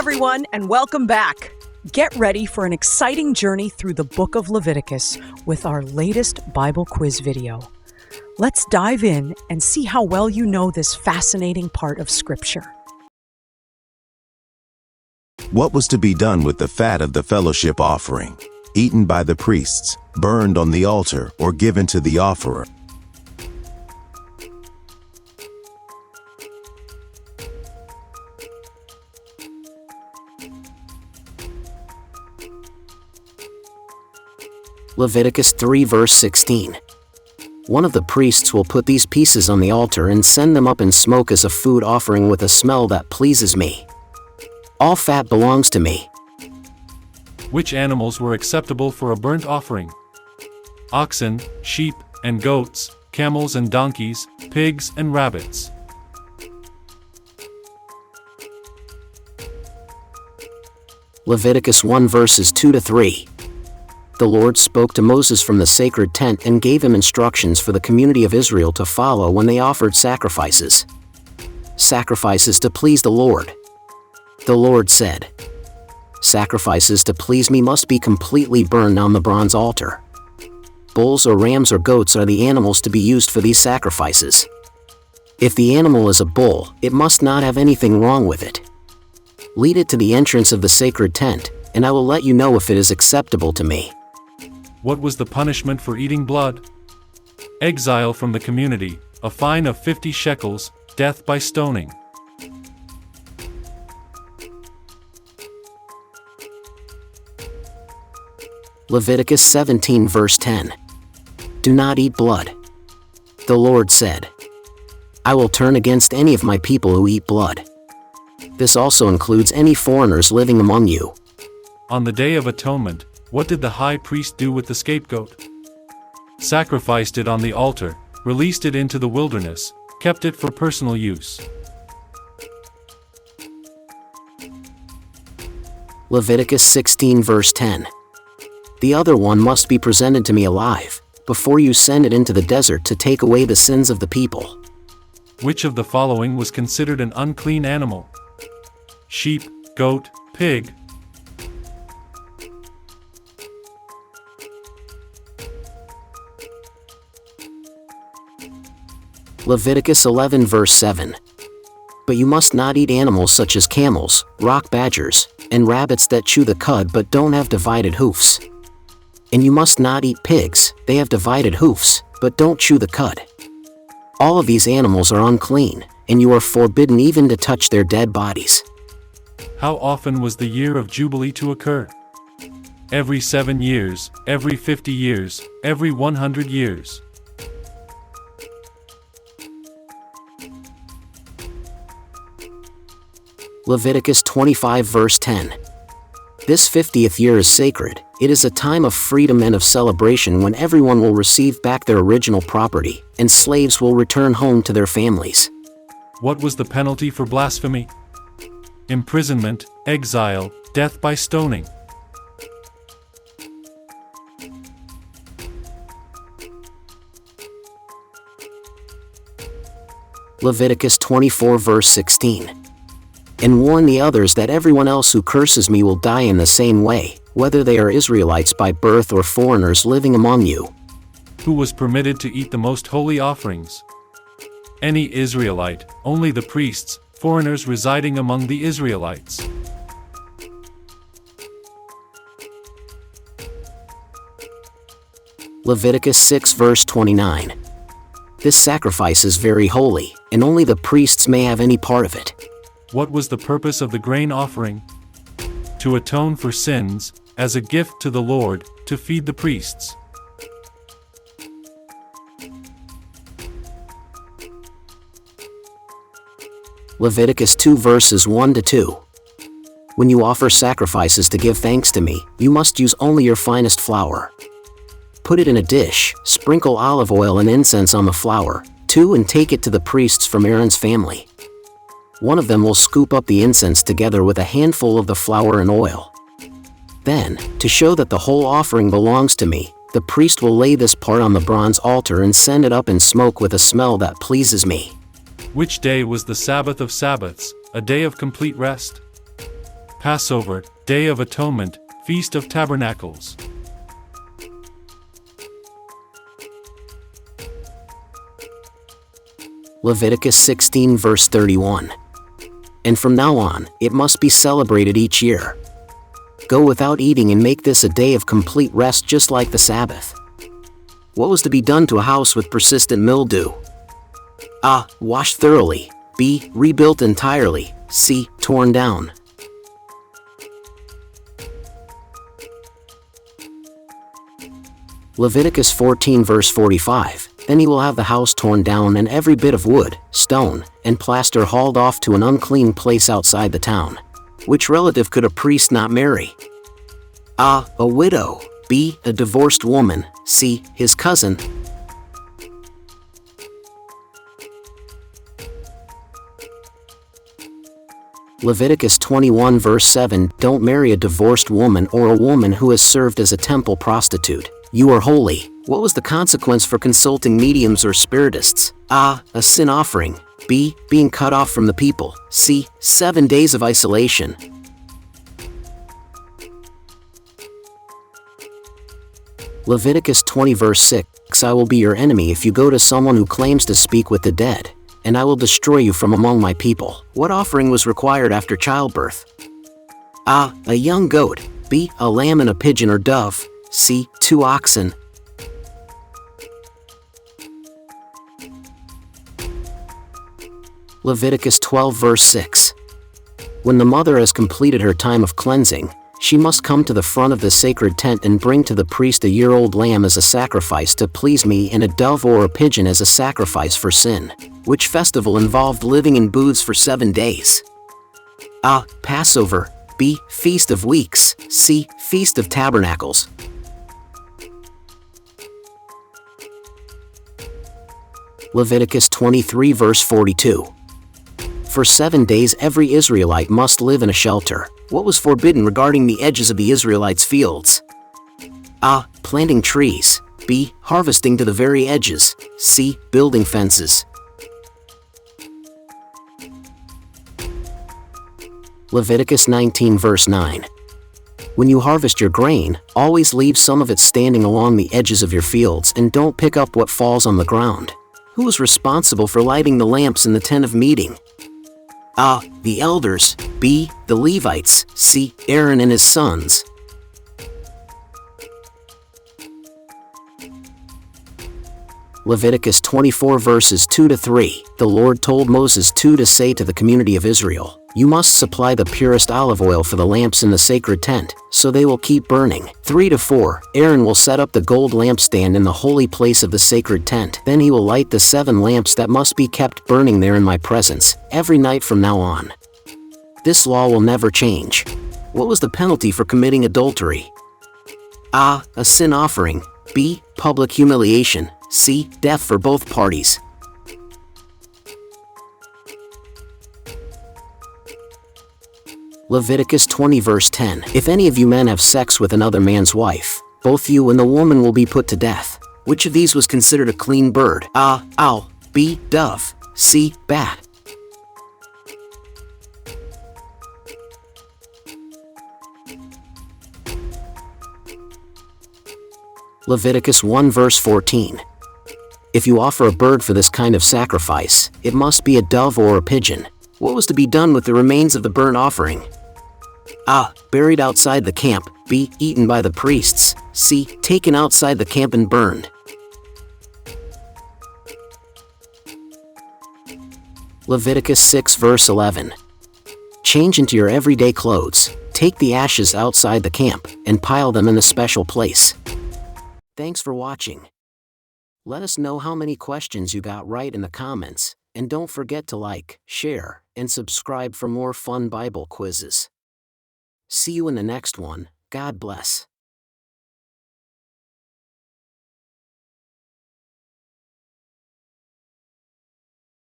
everyone, and welcome back. Get ready for an exciting journey through the book of Leviticus with our latest Bible quiz video. Let's dive in and see how well you know this fascinating part of Scripture. What was to be done with the fat of the fellowship offering, eaten by the priests, burned on the altar, or given to the offerer? Leviticus 3 verse 16. One of the priests will put these pieces on the altar and send them up in smoke as a food offering with a smell that pleases me. All fat belongs to me. Which animals were acceptable for a burnt offering? Oxen, sheep, and goats, camels and donkeys, pigs and rabbits. Leviticus 1 verses 2 to 3. The Lord spoke to Moses from the sacred tent and gave him instructions for the community of Israel to follow when they offered sacrifices. Sacrifices to please the Lord. The Lord said, "Sacrifices to please me must be completely burned on the bronze altar. Bulls or rams or goats are the animals to be used for these sacrifices. If the animal is a bull, it must not have anything wrong with it. Lead it to the entrance of the sacred tent, and I will let you know if it is acceptable to me." What was the punishment for eating blood? Exile from the community, a fine of 50 shekels, death by stoning. Leviticus 17 verse 10. Do not eat blood. The Lord said, "I will turn against any of my people who eat blood." This also includes any foreigners living among you. On the Day of Atonement, what did the high priest do with the scapegoat? Sacrificed it on the altar, released it into the wilderness, kept it for personal use. Leviticus 16 verse 10. The other one must be presented to me alive, before you send it into the desert to take away the sins of the people. Which of the following was considered an unclean animal? Sheep, goat, pig. Leviticus 11 verse 7. But you must not eat animals such as camels, rock badgers, and rabbits that chew the cud but don't have divided hoofs. And you must not eat pigs, they have divided hoofs, but don't chew the cud. All of these animals are unclean, and you are forbidden even to touch their dead bodies. How often was the year of Jubilee to occur? Every 7 years, every 50 years, every 100 years. Leviticus 25 verse 10. This 50th year is sacred. It is a time of freedom and of celebration when everyone will receive back their original property, and slaves will return home to their families. What was the penalty for blasphemy? Imprisonment, exile, death by stoning. Leviticus 24 verse 16. And warn the others that everyone else who curses me will die in the same way, whether they are Israelites by birth or foreigners living among you. Who was permitted to eat the most holy offerings? Any Israelite, only the priests, foreigners residing among the Israelites. Leviticus 6 verse 29. This sacrifice is very holy, and only the priests may have any part of it. What was the purpose of the grain offering? To atone for sins, as a gift to the Lord, to feed the priests. Leviticus 2 verses 1 to 2. When you offer sacrifices to give thanks to me, you must use only your finest flour. Put it in a dish, sprinkle olive oil and incense on the flour, too, and take it to the priests from Aaron's family. One of them will scoop up the incense together with a handful of the flour and oil. Then, to show that the whole offering belongs to me, the priest will lay this part on the bronze altar and send it up in smoke with a smell that pleases me. Which day was the Sabbath of Sabbaths, a day of complete rest? Passover, Day of Atonement, Feast of Tabernacles. Leviticus 16 verse 31. And from now on, it must be celebrated each year. Go without eating and make this a day of complete rest just like the Sabbath. What was to be done to a house with persistent mildew? A. Washed thoroughly. B. Rebuilt entirely. C. Torn down. Leviticus 14 verse 45. Then he will have the house torn down and every bit of wood, stone, and plaster hauled off to an unclean place outside the town. Which relative could a priest not marry? A. A widow. B. A divorced woman. C. His cousin. Leviticus 21 verse 7. Don't marry a divorced woman or a woman who has served as a temple prostitute. You are holy. What was the consequence for consulting mediums or spiritists? A. A sin offering. B. Being cut off from the people. C. 7 days of isolation. Leviticus 20 verse 6. I will be your enemy if you go to someone who claims to speak with the dead, and I will destroy you from among my people. What offering was required after childbirth? A. A young goat. B. A lamb and a pigeon or dove. C. 2 oxen. Leviticus 12 verse 6. When the mother has completed her time of cleansing, she must come to the front of the sacred tent and bring to the priest a year-old lamb as a sacrifice to please me and a dove or a pigeon as a sacrifice for sin. Which festival involved living in booths for 7 days? A. Passover. B. Feast of Weeks. C. Feast of Tabernacles. Leviticus 23 verse 42. For 7 days every Israelite must live in a shelter. What was forbidden regarding the edges of the Israelites' fields? A. Planting trees. B. Harvesting to the very edges. C. Building fences. Leviticus 19 verse 9. When you harvest your grain, always leave some of it standing along the edges of your fields and don't pick up what falls on the ground. Who is responsible for lighting the lamps in the tent of meeting? A. The elders. B. The Levites. C. Aaron and his sons. Leviticus 24 verses 2 to 3. The Lord told Moses to say to the community of Israel, you must supply the purest olive oil for the lamps in the sacred tent, so they will keep burning. 3 to 4. Aaron will set up the gold lampstand in the holy place of the sacred tent. Then he will light the 7 lamps that must be kept burning there in my presence, every night from now on. This law will never change. What was the penalty for committing adultery? A. A sin offering. B. Public humiliation. C. Death for both parties. Leviticus 20 verse 10. If any of you men have sex with another man's wife, both you and the woman will be put to death. Which of these was considered a clean bird? A. Owl. B. Dove. C. Bat. Leviticus 1 verse 14. If you offer a bird for this kind of sacrifice, it must be a dove or a pigeon. What was to be done with the remains of the burnt offering? A. Buried outside the camp. B. Eaten by the priests. C. Taken outside the camp and burned. Leviticus 6 verse 11. Change into your everyday clothes, take the ashes outside the camp, and pile them in a special place. Thanks for watching. Let us know how many questions you got right in the comments, and don't forget to like, share, and subscribe for more fun Bible quizzes. See you in the next one. God bless.